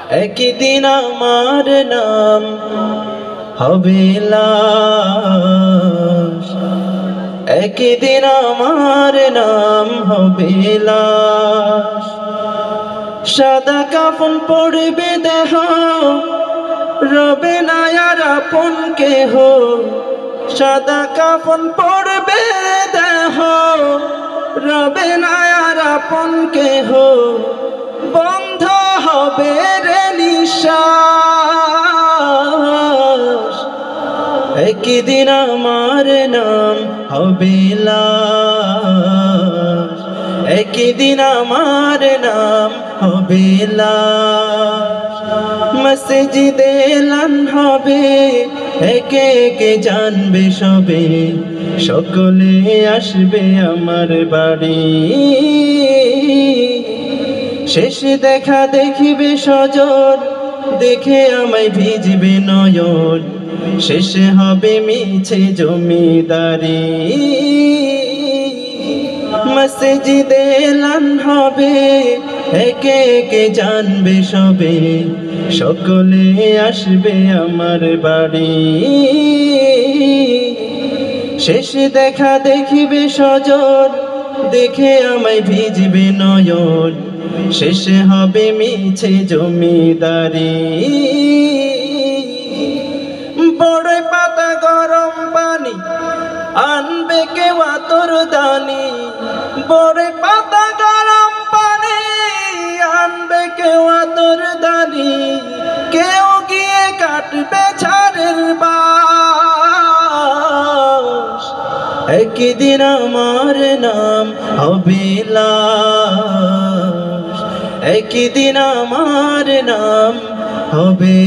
একদিন আমার নাম হবে লাশ, একদিন আমার নাম হবে লাশ। সাদা কাফন পড়বে দেহ, রবে না আর আপন কেহ। সাদা কাফন পড়বে দেহ, রবে না আর আপন কেহ। বন্ধ হবে রে নিঃশ্বাস, একদিন আমার নাম হবে লাশ, একদিন আমার নাম হবে লাশ। মসজিদে এলান হবে, একে একে জানবে সবে, সকলে আসবে আমার বাড়ি। শেষ দেখা দেখিবে সজন, দেখে আমায় ভিজবে নয়ন। শেষে হবে মিছে জমিদারি, মসজিদে এলান হবে, একে একে জানবে সবে, সকলে আসবে আমার বাড়ি। শেষ দেখা দেখিবে সজন, দেখে আমায় ভিজবে নয়ন। শেষে হবে মিছে জমিদারি। বড় পাতা গরম পানি আনবে কেউ আতর দানি, বড় পাতা গরম পানি আনবে কেউ আতর দানি। কেউ গিয়ে কাটবে ঝাড়ের বাঁশ, একদিন আমার নাম হবে লাশ, একদিন আমার নাম হবে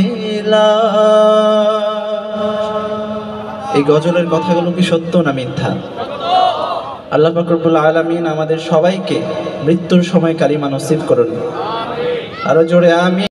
লাশ। এই গজলের কথাগুলো কি সত্য না মিথ্যা? আল্লাহ পাক রব্বুল আলামিন আমাদের সবাইকে মৃত্যুর সময় কালিমা নসিব করুন। আরো জোরে আমিন।